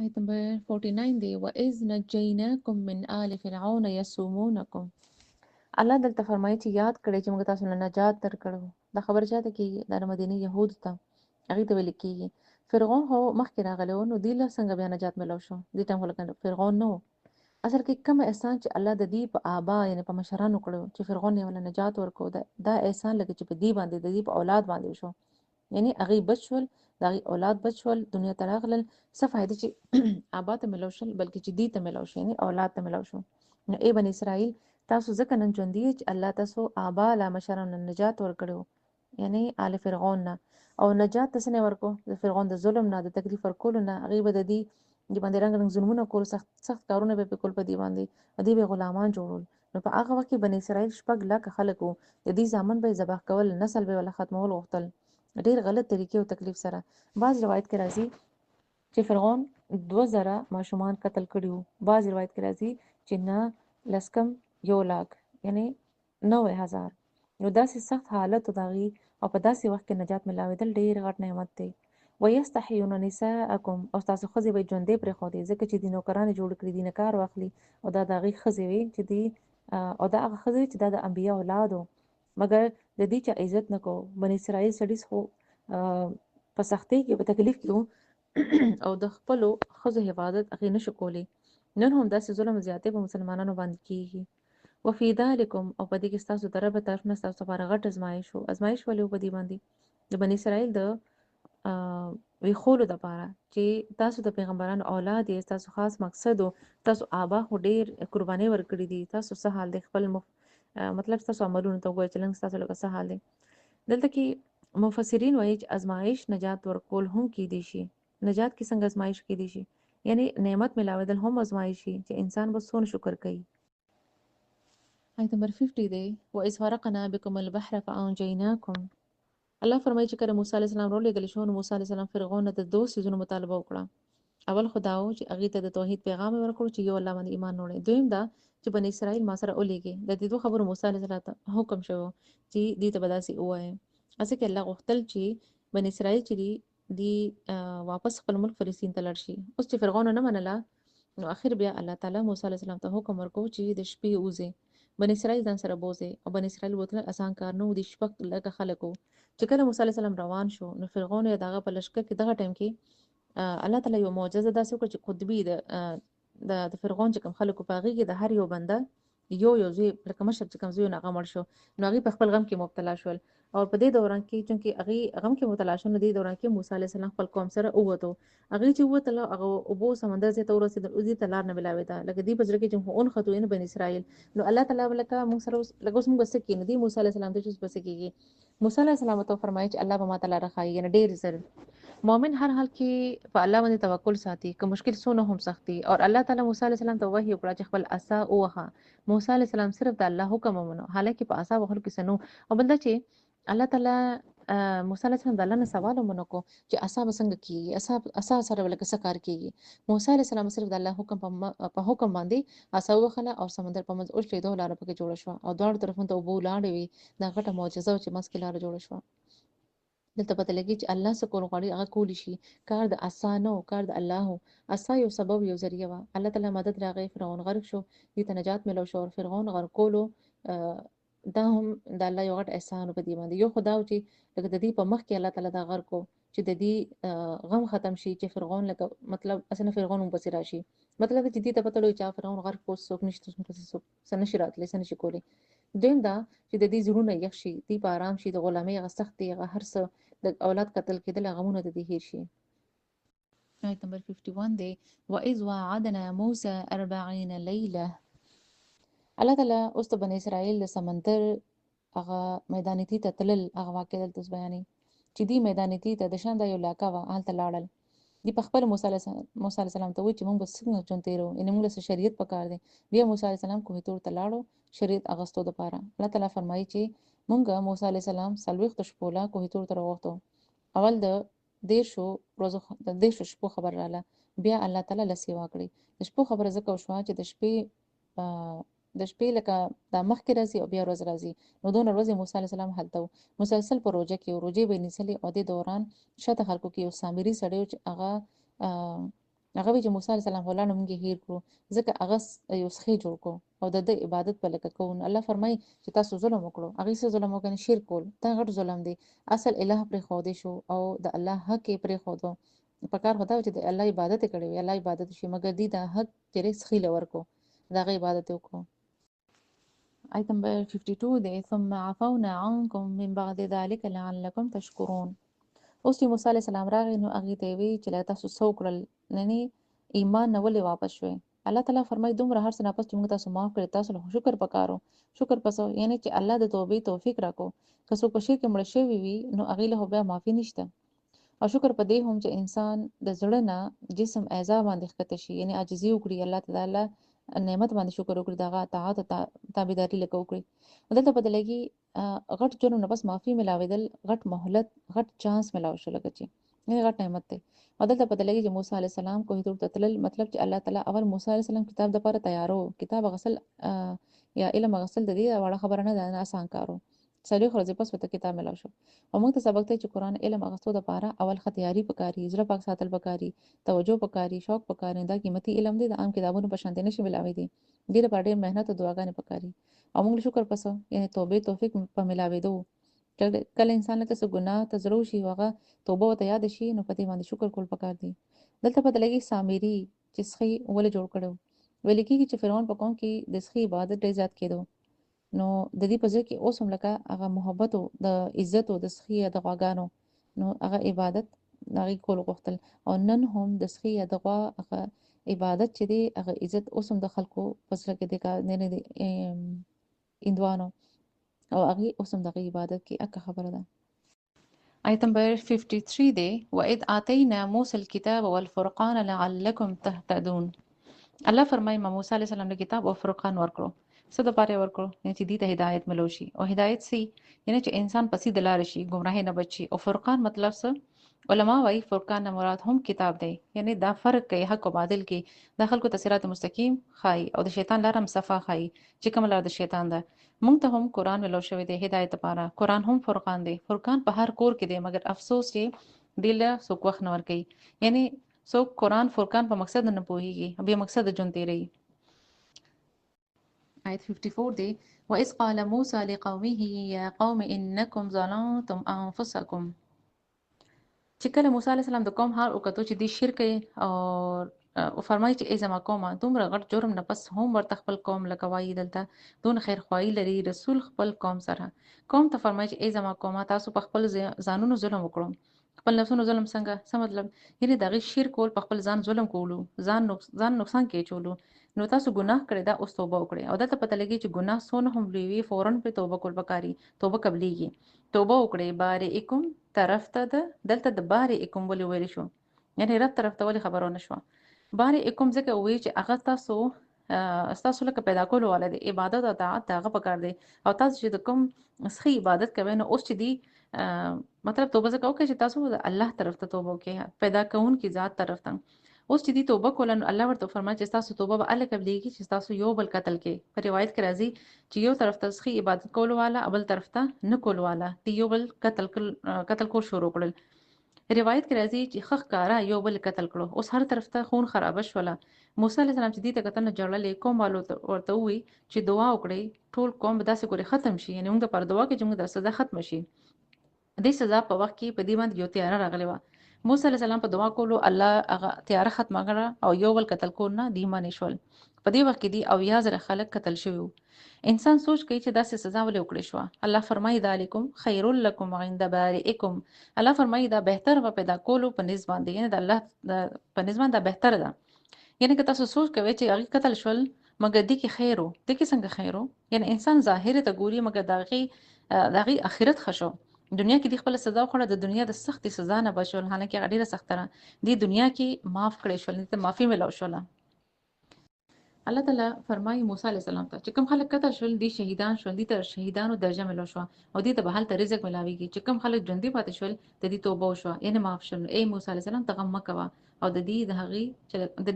آیت نمبر 49 دی وَإِذْ نَجَّيْنَاكُمْ مِنْ آلِ فِرْعَوْنَ يَسُومُونَكُمْ. الله دلته فرمایي چې یاد کړئ چې موږ تاسو له نجات درکړو. دا خبره چاته کېږي؟ دا د مدینې یهودو ته، هغې ته ویل کېږي. فرعون خو مخکې راغلی و، نو دوی له څنګه بیا نجات میلاو شو؟ دې ټایم خو لکه فرعون نه و. اصل کې کوم احسان چې الله د دې په آبا یعنې په مشرانو کړو چې فرعون یې ول نجات ورکړو، دا احسان لکه چې په دې باندې د دې په اولاد باندې وشو. یعنی هغې بچ شول، د هغې اولاد بچ شول، دنیا ته راغلل. څه فایده چې آبا ته میلاو شول، بلکې چې دې ته میلاو شو، یعنې اولاد ته میلاو شو. نو ای بني اسرائیل، تاسو ځکه نن ژوندي یئ چې الله تاسو آبا له مشرانو نجات ورکړو، یعنی آل فرعون نه. او نجات تاسو نه ورکو د فرعون د ظلم نه، د تکلیف ورکولو نه. هغې به د دې باندې رنګ رنګ ظلمونه کول، سخت سخت کارونه به کول په دې باندې، دې به غلامان جوړول. نو په هغه وخت کې بني اسرائیل 6 لکه خلک وو، د دې زامن به یې ذبح کول، نسل به یې له ختمول غوښتل، ډېر غلط طریقې او تکلیف سره. بعض روایت کې راځي چې فرعون 2000 ماشومان قتل کړي وو. بعض روایت کې راځي چې نه، لسکم 1,00,000 یعنی 90,000. نو داسې سخت حالت د هغې، او په داسې وخت کې نجات ملاوېدل ډېر غټ نعمت دی. وَيَسْتَحْيُونَ نِسَاءَكُمْ، او ستاسو ښځې به یې ژوندۍ پرېښودې، ځکه چې دې نوکرانې جوړې کړي دي، نه کار واخلي. او دا د هغې ښځې وې چې دې او دا هغه ښځې چې دا د انبیا اولاد وو، مګر د دې چا عزت نه کوو. بني اسرائیل سړي خو په سختۍ کې، په تکلیف کې وو او د خپلو ښځو حفاظت هغې نشو کولی. نن هم داسې ظلم زیاتې په مسلمانانو باندې کېږي. وفي ذلکم، او په دې کې ستاسو د رب طرف نه ستاسو لپاره غټ ازمایش و. ازمایش ولې و په دې باندې؟ د بني اسرائیل د ویښولو دپاره چې تاسو د پیغمبرانو اولاد یې، ستاسو خاص مقصد و. تاسو آبا خو ډېر قربانۍ ورکړي دي، تاسو څه حال دی؟ خپل مطلب ستاسو عملونو ته وګورئ چې لږ ستاسو لکه څه حال دی. دلته کې مفسرین وایي چې ازمایش نجات ورکول هم کېدی شي. نجات کې څنګه ازمایش کېدی شي؟ یعنی نعمت ملاوېدل هم ازمایش شي چې انسان به څونه شکر کوي. آیت نمبر 50 دی وَإِذْ فَرَقْنَا بِكُمُ الْبَحْرَ فَأَنْجَيْنَاكُمْ. الله فرمایي چې کله موسی علیه السلام راولېږل شو، نو موسی علیه السلام فرعون ته د 2 څیزونو مطالبه وکړه. اول خو دا و چې هغې ته د توحید پیغام یې ورکړو چې یو الله باندې ایمان وړئ. دویم دا چې بني اسرائیل ما سره ولیږي. د دې 2 خبرو موسی علیه السلام ته حکم شوی چې دې ته به داسې ووایې. هسې کې الله غوښتل چې بني اسرائیل چې دي واپس خپل ملک فلسطین ته لاړ شي. اوس چې فرعون نه منله، نو اخر بیا الله تعالی موسی علیه السلام ته حکم ورکړو چې د شپې ووځئ، بني اسرائیل ځان سره بوځئ. او بني اسرائیل بوتل آسان کار نه و، د 6 لکه خلک وو. چې کله موسی علیه السلام روان شو، نو فرعون یې د هغه په لښکر کې دغه ټایم کې الله تعالی یو معجزه داسې وکړه چې قطبي د فرعون چې کوم خلکو په هغې کې د هر یو بنده یو زوی، لکه مشر چې کوم زوی هغه مړ شو، نو هغې په خپل غم کې مبتلا شول. او په دې دوران کې چونکې هغې غم کې مبتلا شول، نو دې دوران کې موسی علیه السلام خپل قوم سره ووتو. هغې چې ووتله، هغه اوبو سمندر ځای ته ورسېدل، اوس دې ته لار نه ملاوېده. لکه دې په زړه کې چې ونښتو یعنې بني اسرائیل، نو الله تعالی به لکه موږ سره اوس لکه اوس موږ به څه کړي، نو دې موسی علیه السلام ته چې اوس به څه کېږي. موسی علیه السلام ورته وفرمایي چې الله به ما ته لاره ښایي، یعنې ډېر زر. مؤمن هر حال کې په الله باندې توکل ساتي، که مشکل څونه هم سختي. او الله تعالی موسی علیه السلام ته وحی وکړه چې خپل عصا ووهه. موسی علیه السلام صرف د الله حکم ومنو، حالکه په عصا وهلو کې څه نه و. او بل دا چې الله تعالی موسی علیه السلام د الله نه سوال ومنو کو چې عصا به څنګه کېږي، عصا سره به لکه څه کار کېږي. موسی علیه السلام صرف د الله حکم په حکم باندې عصا ووهله، او سمندر په منځ وچلېدو، لاره پکې جوړه شوه، او دواړو طرفونو ته اوبه ولاړې وې. دا غټه معجزه وه چې منځ کې لاره جوړه شوه. دلته پته لګي چې الله څه کول غواړي هغه کولی شي. کار د عصا نه و، کار د الله و. عصا یو سبب، یو ذریعه وه. الله تعالی مدد راغی، فرعون غرق شو، دې ته نجات میلاو شو. او فرعون غرقولو دا هم د الله یو غټ احسان و په دې باندې. یو خو دا و چې لکه د دې په مخ کې الله تعالی دا غرق و چې د دې غم ختم شي، چې فرعون لکه مطلب اسنه فرعون هم پسې راشي. مطلب چې دې ته پته لګي چې فرعون غرق و، څوک نشته، څه نشي راتلی، څه نشي کولی. دویم دا چې د دې زړونه یخ شي، دې په آرام شي، د غلامۍ هغه سختۍ، هغه هر څه، د اولاد قتل کېدل، غمونه د دې هیر شي. آیت نمبر 51 دی وَإِذْ وَعَدْنَا مُوسَى 40 لَيْلَةً. الله تعالی اوس د بني اسرائیل د سمندر هغه میدان تي ته تلل، هغه واقع دلته بیانې چې دې میدان تي ته د شان د یو علاقه وه، هلته لاړل. دې په خپل موسی علیه السلام ته وایي چې موږ به څنګه ژوند تېرو، یعنې موږ له شریعت پکار دی. بیا موسی علیه السلام کوهي طور ته لاړو شریعت اغوستو دپاره. الله تعالی فرمایي چې موږ موسی علیه السلام 40 شپو له کوهي طور ته راوغوښتو. اول د 10 شپو خبر رااله، بیا الله تعالی له سیوا کړي. د شپو خبره ځکه وشوه چې د شپې لکه دا مخکې راځي او بیا ورځ راځي، نو 2 ورځې موسی علیه السلام هلته و، مسلسل په روژه کې، روژې به یې نیسلې. او دې دوران شاته خلکو کې یو سامري سړی و چې هغه هغه وی چې موسی علیه السلام ولاړ موږ هیر کړو ځکه هغه یو سخی جوړ کو او د عبادت په لکه کوو. الله فرمایي چې تاسو ظلم وکړو، هغه څه ظلم وکړي شرک کول دا غټ ظلم دی. اصل الہ پر خو دې شو او د الله حق پر خو دو په کار هدا چې د الله عبادت کړي وي، الله عبادت شي مګر دې دا حق چې سخی لور کو دا غي عبادت وکړو. آیت نمبر 52 دی ثم عفونا عنكم من بعد ذلك لعلكم تشكرون. اوس چې موسی علیه السلام راغی نو هغې ته یې وی چې لا تاسو څه وکړل، یعنې ایمان نه ولې واپس شوئ. الله تعالی فرمایي دومره هر څه نه پس چې موږ تاسو معاف کړی تاسو له شکر پکارو. شکر پس یعنې چې الله د توبې توفیق راکو. که څوک په شرک کې مړه شوي وي نو هغې له خو بیا معافي نشته. او شکر په دې هم چې انسان د زړه نه جسم اعضا باندې ښکته شي، یعنې عاجزي وکړي الله تعالی نعمت باندې شکر وکړي، دغه اطاعت او تابعداري لکه وکړي. دلته په دلګي غټ جرم نه بس معافي ملاوېدل غټ مهلت غټ چانس ملاو شو لکه چې یعنې غټ نعمت دی. او دلته په دلګي چې موسی علیه السلام کوه طور ته تلل مطلب چې الله تعالی اول موسی علیه السلام کتاب د لپاره تیارو کتاب غسل یا علم غسل د دې وړه خبره نه ده، نه آسان کارو. څلوېښت ورځې پس ورته کتاب ملاو شو او موږ ته سبق دی چې قرآن علم اغستو دپاره اول ښه تیاري پکاري، زړه پاک ساتل پکاري، توجه پکاري، شوق پکاري. دا قیمتي علم دی د عام کتابونو په شان دی نشي ملاوېدی. دې لپاره ډېر محنت او دعاګانې پکاري او موږ له شکر پس یعنې توبې توفیق په ملاوېدو کله انسان له څه ګناه ته زړه وشي هغه توبه ورته یاد شي نو په دې باندې شکر کول پکار دي. دلته پته لګي سامري چې سخي ولې جوړ کړو ویل کېږي چې فرعون په قوم کې د سخي عبادت ډېر زیات کېدو نو د دې په ځای کې اوس هم لکه هغه محبت او د عزت او د سخي د غواګانو نو هغه عبادت هغې کول غوښتل او نن هم د سخي یا د غوا هغه عبادت چې دی هغه عزت اوس هم د خلکو په زړه کې دی نه دی هندوانو او هغې اوس هم دغه عبادت کې اکه خبره ده. آیت نمبر 53 دی وَإِذْ آتَيْنَا مُوسَى الْكِتَابَ وَالْفُرْقَانَ لَعَلَّكُمْ تَهْتَدُونَ. الله فرمایي ما موسی علیه السلام له کتاب او فرقان ورکړو. څه دپاره یې ورکړو؟ یعنې چې دې ته هدایت ملو شي او هدایت څه یعنې چې انسان په سیده لارې شي ګمراهۍ نه بچ شي. او فرقان مطلب څه؟ علما وایي فرقان نه مراد هم کتاب دی، یعنې دا فرق کوي حق او باطل کې، دا خلکو ته صراط مستقیم ښایي او د شیطان لاره هم صفا ښایي چې کومه لار د شیطان ده. موږ ته هم قرآن ملو شوی دی هدایت لپاره. قرآن هم فرقان دی. فرقان په هر کور کې دی مګر افسوس چې دې له څوک وخت نه ورکوي. یعنې څوک قرآن فرقان په مقصد نه پوهیږي بې مقصد ژوند تیروي. آیت 54 دی وَإِذْ قَالَ مُوسَى لِقَوْمِهِ يَا قَوْمِ إِنَّكُمْ ظَلَمْتُمْ أَنفُسَكُمْ. چې کله موسی علیه السلام د قوم حال وکتو چې دې شرک او فرمایي چې ای زما قومه دومره غټ جرم نه پس هم ورته خپل قوم لکه وایي دلته دون خیر خواهی لري رسول خپل قوم سره. قوم ته فرمایي چې ای زما قومه تاسو په خپل ځانونو ظلم وکړو. خپل نفسونو ظلم څنګه څه مطلب یعنې د هغې شرک کول په خپل ځان ظلم کولو ځان نقصان کې اچولو نو تاسو ګناه کړی دا اوس توبه وکړئ. او دلته پته لګي چې ګناه څونه هم لوی وي فوراً پرې توبه کول پکاري. توبه قبلیږي. توبه وکړئ بارئکم طرف ته ده دلته د بارئکم ولې ویل شو یعنې رب طرف ته ولې خبره ونه شوه. بارئکم ځکه ووایي چې هغه ستاسو لکه پیدا کولو والا دی عبادت او اطاعت د هغه پکار دی او تاسو چې د کوم سخي عبادت کوئ نو اوس چې دی مطلب توبه ځکه وکړئ چې تاسو د الله طرف ته توبه وکړئ پیدا کوونکي ذات طرف ته. اوس چې دی توبه کوله نو الله ورته فرمایي چې تاسو توبه به هله قبلیږي چې تاسو یو بل قتل کې. په روایت کې راځي چې یو طرف ته سخي عبادت کولو والا بل طرف ته نه کولو والا دی یو بل قتل کول شروع کړل. روایت کې راځي چې خخ کارا یو بل قتل کړو. اوس هر طرف ته خون خرابه شوله. موسی علیه السلام چې دې ته کتل نه جړلې قوم والو ورته ووایي چې دعا وکړئ ټول قوم به داسې کورې ختم شي یعنې موږ دپاره دعا کوي چې موږ د سزا ختمه شي. دې سزا په وخت کې په دې باندې یو تیاره راغلی وه. موسی علیه السلام په دعا کولو الله هغه تیاره ختمه کړه او یو بل قتل کول نه د ایمان شول. په دې وخت کې دی او یا زره خلک قتل شوي وو. انسان سوچ کوي چې داسې سزا ولې وکړې شوه. الله فرمایي ذالکم خیر لکم عند بارئکم. الله فرمایي دا بهتر به پیدا کولو په نسبت باندې یعنې د الله په نسبت باندې دا بهتر ده. یعنې که تاسو سوچ کوئ چې هغې قتل شول مګر دې کې خیر و دې کې څنګه خیر و یعنې انسان ظاهر ته ګوري مګر د هغې آخرت ښه شو. دنیا کې د خپل سزا وخوړه د دنیا د سختې سزا نه بچول حالانکه هغه ډیره سخته ده. دې دنیا کې معاف کړی شول دې ته معافي ملو شوله. الله تعالی فرمایي موسی علیه السلام ته چې کوم خلک قتل شول دي شهیدان شول دي ته شهیدانو درجه ملو شوه او دې ته به هلته رزق ملاویږي. چې کوم خلک ژوندي پاتې شول د دې توبه وشوه یعنې معاف شول. ای موسی علیه السلام ته غم مه کوه او د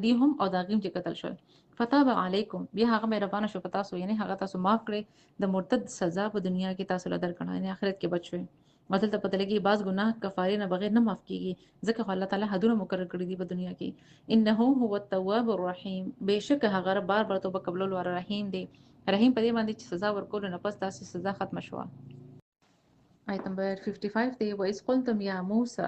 دې هم او د هغې چې قتل شول فتاب علیکم بیا هغه مهربانه شو په تاسو یعنې هغه تاسو معاف کړئ د مرتد سزا په دنیا کې تاسو له درکړه یعنې آخرت کې بچ شوئ. دلته پته لګي بعض ګناه کفاره نه بغیر نه معاف کیږي ځکه خو الله تعالی حدونه مقرر کړی دي په دنیا کې انه هو التواب الرحیم بهشکه هغه بار بار توبه قبول او رحیم دی رحیم په دې باندې چې سزا ورکول نه پس تاسو سزا ختم شوه آیت نمبر 55 دی و اس قلتم یا موسی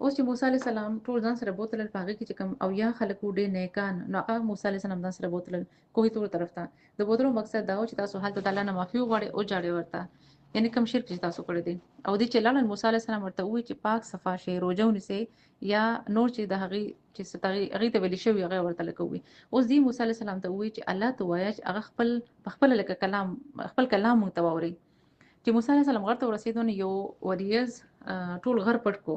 اوس چې موسی علی السلام ټول ځان سره بوتل پاغه کې چې کم او یا خلکو ډېر نیکان نو هغه موسی علی السلام ځان سره بوتل کوی تور طرف ته د بوتلو مقصد دا و چې تاسو حالت تعالی نه معافي وغواړئ او جاړي ورته یعنی کم شرک چې تاسو کړی دي او دې چې لاله موسی علی السلام ورته وی چې پاک صفا شي روزونه سي یا نور چې د هغه چې ستغي هغه ته ویل شوی هغه ورته لکوي اوس دې موسی علی السلام ته وی چې الله تو وایي چې هغه خپل لکه کلام خپل کلام مونږ ته ووري چې موسی علی السلام غر ته ورسېدونه یو وریز ټول غر پټ کو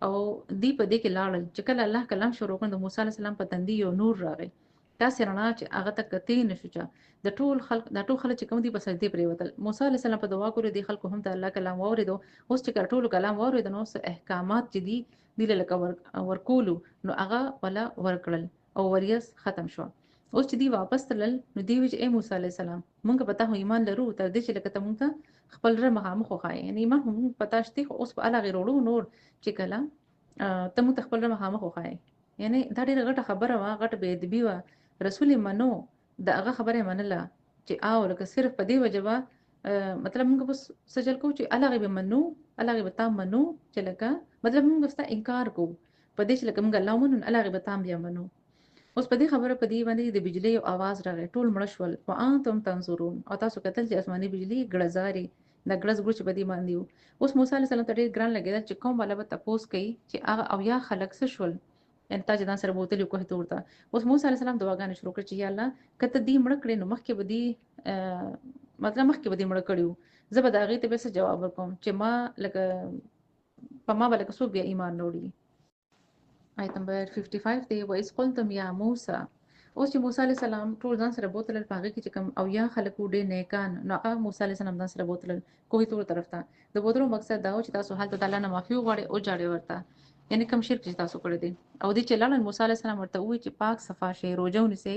او دی په دې کې لاړل چې کله الله کلام شروع کړ د موسی علی السلام په تندي یو نور راغی تاسو رڼا چې هغه ته کتی نشو چا د ټول خلق چې کوم دي په سجدي پریوتل موسی علی السلام په دعا کړو دي خلکو هم ته الله کلام واوریدو اوس چې ټول کلام واورید نو احکامات چې دي لکه ورکولو نو هغه ولا ورکړل او وریس ختم شو اوس چې دی واپس تلل نو دی وی اے موسی علی السلام مونږ پته هو ایمان لرو تر دې چې لکه ته مونږ ته خپل ر مخامخ خوای یعنی ما هم پته شته اوس په اړه غیرولو نور چې کله ته مونږ خپل ر مخامخ خوای یعنی دا ډیره غټه خبره وا غټه به ادبی وا رسول منو دا هغه خبره منله چې او لکه صرف په دې وجبه مطلب موږ بس سجل کو چې الګ به منو الګ به تام منو چې لکه مطلب موږ بس انکار کو په دې چې لکه موږ الله مونږ الګ به تام بیا منو اوس په دې خبره په دې باندې د بجلی او आवाज راغی ټول مړ شول او انتم تنظرون او تاسو کتل چې اسماني بجلی ګړزاري د ګړز ګړچ په دې باندې اوس موسی عليه السلام ته ډېر ګران لګیدل چې کوم والا به تاسو کوي چې هغه او یا خلق څه شول ان تاج دان سره بوتل کوه تورته اوس موسی عليه السلام دعاګانې شروع کړې چې یا الله کته دې مړ کړې نو مخکې به دې مطلب مخکې به دې مړ کړیو زه به دا غي ته به څه جواب ورکوم چې ما لکه په ما بلکې څوک بیا ایمان وروړي آیت نمبر 55 دی و اس قلتم یا موسی اوس چې موسی علی السلام ټول ځان سره بوتل پاغه کې چې کم او یا خلکو ډېر نیکان نو هغه موسی علی السلام ځان سره بوتل کوی تور طرف ته د بوتلو مقصد دا و چې تاسو حالت تعالی نه معافي وغواړئ او جاړي ورته یعنی کم شرک چې تاسو کړی دي او دې چې لاله موسی علی السلام ورته وی چې پاک صفا شي روزونه سي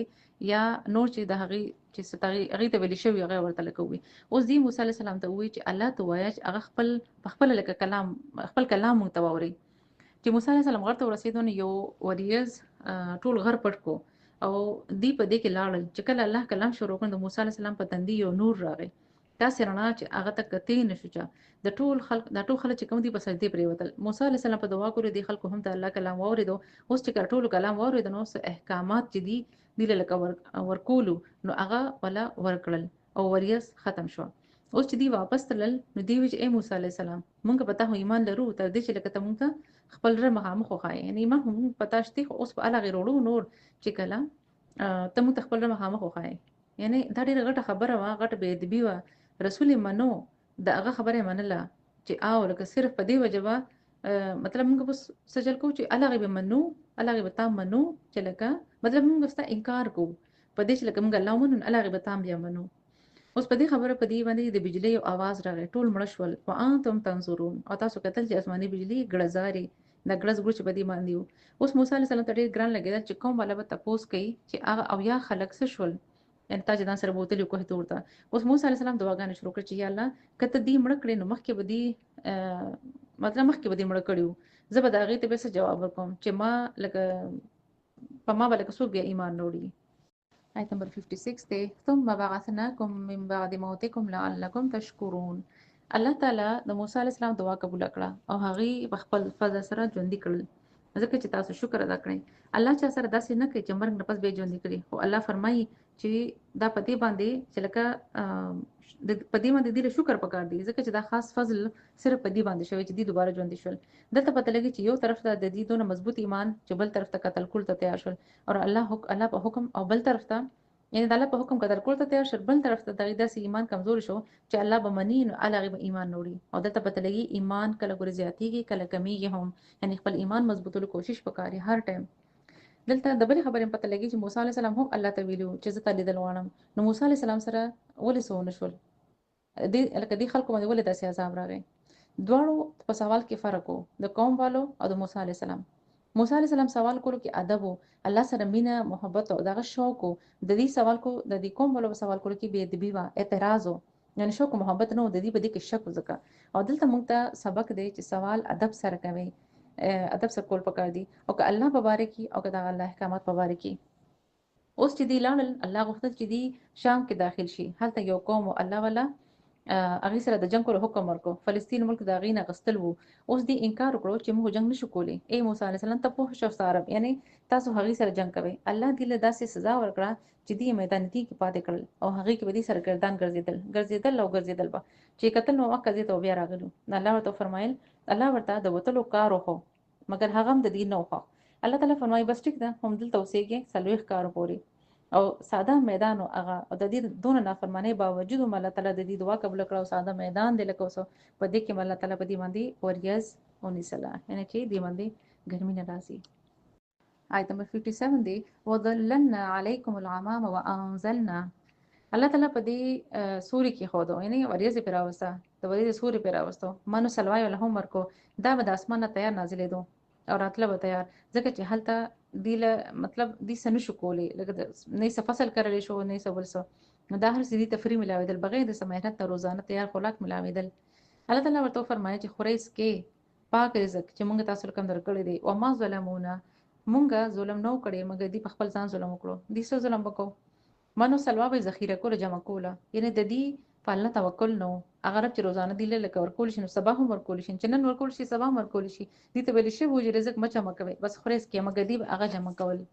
یا نور چې د هغه چې ستغي هغه ته ویل شوی هغه ورته لکوي اوس دې موسی علی السلام ته وی چې الله تو وایي هغه خپل لکه کلام خپل کلام مونږ ته ووري چې موسی علی السلام غر ته ورسېدونه یو وریز ټول غر پټ کو او دی په دې کې لاړل چې کله الله کلام شروع کړ د موسی علی السلام په تندي یو نور راغی تاسو رڼا چې هغه ته کتی نشو چا د ټول خلق چې کوم دي په سجدي پریوتل موسی علی السلام په دعا کړو دي خلکو هم ته الله کلام واوریدو اوس چې ټول کلام واورید نو احکامات چې دي لکه ورکولو نو هغه ولا ورکړل او وریس ختم شو اوس چې دی واپس تلل نو دی وی اے موسی علی السلام مونږ پته هو ایمان لرو تر دې چې لکه ته مونږ ته خپل ر مخامخ خوای یعنی ما هم پته شته اوس په اړه غیرولو نور چې کله ته مونږ خپل ر مخامخ خوای یعنی دا ډیره غټه خبره وا غټه به ادبی وا رسول منو دا هغه خبره منله چې او لکه صرف په دې وجبه مطلب موږ بس سجل کو چې الګ به منو الګ به تام منو چې لکه مطلب موږ بس انکار کو په دې چې لکه موږ الله مونږ الګ به تام بیا منو اوس په دې خبره په دې باندې د بجلی او आवाज راغی ټول مړ شول او انتم تنظرون او تاسو کتل چې اسماني بجلی ګړزاري د ګړز ګړچ په دې باندې اوس موسی عليه السلام ته ډېر ګران لګیدل چې کوم والا به تاسو کوي چې هغه او یا خلق څه شول ان تاج دان سره بوتل کوه تورته اوس موسی عليه السلام دعاګانې شروع کړې چې یا الله کته دې مړ کړې نو مخکې به دې مطلب مخکې به دې مړ کړیو زه به دا غي ته به څه جواب ورکوم چې ما لکه په ما بلکې څوک بیا ایمان وروړي آیت نمبر 56 دی ثم بعثناکم من بعد موتکم لعلکم تشکرون الله تعالی د موسی علی السلام دعا قبول کړه او هغه په خپل فضل سره ژوند کړل ځکه چې تاسو شکر ادا کړئ الله چا سره داسې نه کوي چې مرګ نه پس به ژوند کړي او الله فرمایي چې دا پدې باندې چې لکه د پدې باندې د شکر پکار دی ځکه چې دا خاص فضل صرف پدې باندې شوی چې دی دوباره ژوند شول دلته پته لګي چې یو طرف ته د دې دونه مضبوط ایمان چې بل طرف ته قتل کول ته تیار شول او الله په حکم او بل طرف ته یعنی د الله په حکم قتل کول ته تیار شول بل طرف ته دغه ایمان کمزور شو چې الله به منی نو الله به ایمان نوړي او دلته پته لګي ایمان کله ګور زیاتیږي کله کمیږي هم یعنی خپل ایمان مضبوطولو کوشش وکړي هر ټایم دلته د بل خبرې پته لګي چې موسی عليه السلام هم الله ته ویلو چې زه ته لیدل غواړم نو موسی عليه السلام سره ولې سونه شول لکه دې خلکو باندې ولې داسې عذاب راغی دواړو په سوال کې فرق وو د قوم والو او د موسی عليه السلام موسی عليه السلام سوال کولو کې ادب الله سره مینه محبت او دغه شوق د دې سوال کو د دې قوم والو سوال کولو کې بے ادبی وا اعتراض یعنی شوق او محبت نه د دې په دې کې شک وزکه او دلته موږ ته سبق دی چې سوال ادب سره کوي ادب سره کول پکار دي او که الله مبارکي او که د الله احکامات مبارکي اوس چې دی لاړل الله غوښتل چې دی شام کې داخل شي هلته یو قوم او الله والا هغه سره د جنگ کولو حکم ورکړو فلسطین ملک دا غینه غستل وو اوس دی انکار وکړو چې موږ جنگ نشو کولی اے موسی علی السلام ته په شو عرب یعنی تاسو هغه سره جنگ کوي الله دې له داسې سزا ورکړه چې دی میدان کې پاتې کړل او هغه کې به دي سره ګردان ګرځیدل به چې قتل نو وخت دې ته بیا راغلو الله ورته فرمایل الله ورته د وتلو کار وکړو مګر هغه هم د دین نه وخه الله تعالی فرمایي بس ټیک ده هم دلته اوسېږي سلويخ کار پوري او ساده میدان او هغه د دې دونه نافرمانی باوجود الله تعالی د دې دعا قبول کړو ساده میدان دی لکه اوسه په دې کې الله تعالی په دې باندې وریاض اونې سلا یعنی چې دې باندې ګرمي نه راځي آیت نمبر 57 دی وظللنا علیکم الغمام وانزلنا الله تعالی په دې سوري کې خو دا یعنی وریاض پیراوسته د وریاض سوري پیراوسته منو سلوای له هم ورکو دا به د اسمانه تیار نازلې دو او راتله به تیار ځکه چې هلته دیله مطلب دې سن شو کولې لکه نه څه فصل کړل شو نه څه بل څه نو دا هر سړي تفری ملاویدل بغیر د سمهنت روزانه تیار خوراک ملاویدل الله تعالی ورته فرمایي چې خوريس کې پاک رزق چې موږ تاسو کوم درکړې دي او ما ظلمونه مونږه ظلم نو کړی مګر دی په خپل ځان ظلم وکړو دې څه ظلم وکړو منو سلوا به ذخیره کول جمع کوله یعنی د دې پالنه توکل نو اگر چې روزانه دی له ورکول شي نو سبا هم ورکول شي چې نن ورکول شي سبا هم ورکول شي دې ته ویل شي وو رزق مچ جمع کوي بس خوريس کې مګر دی هغه جمع کول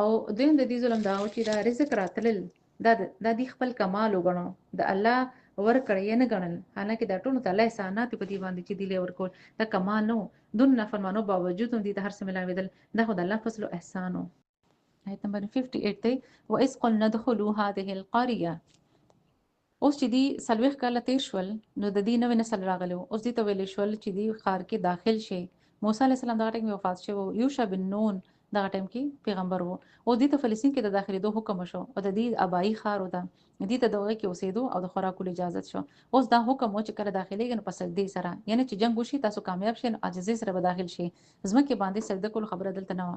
او دویم د دې ظلم دا چې دا رزق راتلل دا د خپل کمال وګڼو د الله ور کړی نه غنل حالکه دا ټول تعالی احسانات په دې باندې چې دی له ورکول دا کمال نو دون نفرمانو باوجود هم دې هر څه ملاویدل دا خدای الله فضل او احسانو آیت نمبر 58 دی واذ قلنا ادخلوا هذه القريه اوس چې دی سلوخ کاله تیر شول نو د دې نوې نسل راغلو اوس دې ته ویل شول چې دی خار کې داخل شي موسی علی السلام دغه ټیم وفات شو یوشع بن نون دغه ټیم کې پیغمبر وو او دې ته فلسطین کې د داخلي دوه حکم شو او د دې ابای خار ودا دې ته دغه کې اوسېدو او د خوراکو اجازه شو اوس دا حکم و چې کړه داخلي نه پس دې سره یعنی چې جنگ وشي تاسو کامیاب شئ عاجزي سره به داخل شي زمکه باندې سجده کول خبره دلته نه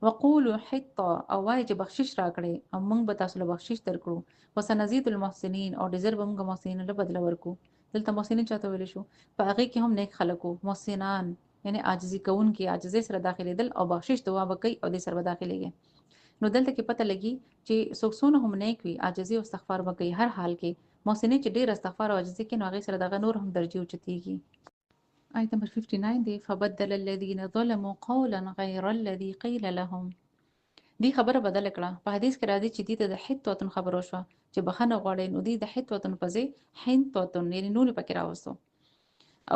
وقولوا حطه او وای چې بخشش راکړي او موږ به تاسو له بخشش درکړو وسنزيد المحسنين او ډیزر به موږ محسنین له بدل ورکو دلته محسنین چاته ویل شو په هغه کې هم نیک خلکو محسنان یعنی عاجزي کوون کې عاجزي سره داخلي دل او بخشش دعا وکي او دې سره داخليږي نو دلته کې پته لګي چې سوکسونه هم نیک وي عاجزي او استغفار وکي هر حال کې محسنین چې ډیر استغفار او عاجزي کوي نو هغه سره دغه نور هم درجه اوچتيږي آیت نمبر 59 دی فبدل الذين ظلموا قولا غير الذي قيل لهم دی خبره بدل کړه په حدیث کې راځي چې د حتوتن خبرو شو چې بخنه غوړې نو د حتوتن په ځای حنتوتن یعنی نور پکې راوستو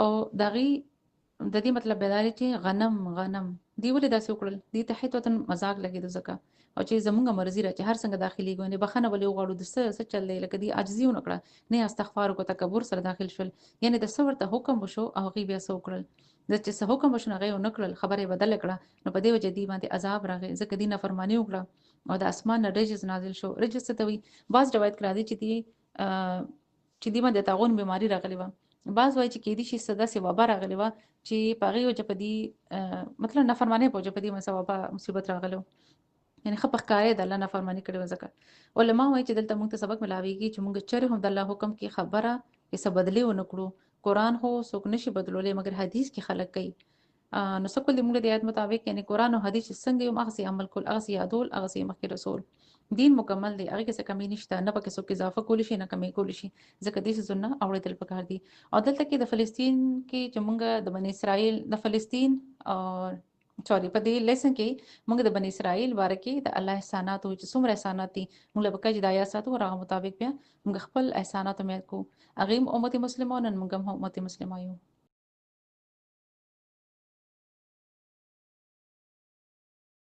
او دغه د دې مطلب بداري چې غنم دی ولې داسې وکړل دی ته حتوتن مزاق لګیدو ځکه او چې زمونږه مرزي را چې هر څنګه داخلي ګونه بخنه ولې وغواړو د څه چل دی لکه دی عاجزي ونکړه نه استغفار کو تکبر سره داخل شول یعنی د څور ته حکم وشو او غي بیا سو کړل د چې څه حکم وشو غي ونکړل خبره بدل کړه نو په دې وجه دی باندې عذاب راغی ځکه دی نافرمانی وکړه او د اسمان رجز نازل شو رجز څه توي بعض روایت کړه دي چې دی باندې تاغون بیماری راغلی و بعض وایي چې کې دي شي صدا سی وبا راغلی و چې پاغي وجه په دې مطلب نافرمانی په وجه په دې مسوبه مصیبت راغلو یعنی خپل کارې د الله نافرمانی کړي وځکه علما وایي چې دلته موږ ته سبق ملاويږي چې موږ چره هم د الله حکم کې خبره کې څه بدلی و نکړو قران هو څوک نشي بدلولې مګر حدیث کې خلک کوي نو څکل موږ د آیات مطابق یعنی قران او حدیث څنګه یو مخسي عمل کول هغه یادول هغه مخکې رسول دین مکمل دی هغه کې څه کمی نشته نه پکې څوک اضافه کول شي نه کمی کول شي ځکه دې سنت اوریدل پکار دي او دلته کې د فلسطین کې چې موږ د بنی اسرائیل د فلسطین او سوري په دې لیسن کې موږ د بنی اسرائیل باره کې د الله احسانات او چې څومره احسانات دي موږ له بکې د آیات ساتو هغه مطابق بیا موږ خپل احسانات مې کو هغه امت مسلمانان موږ هم امت مسلمانو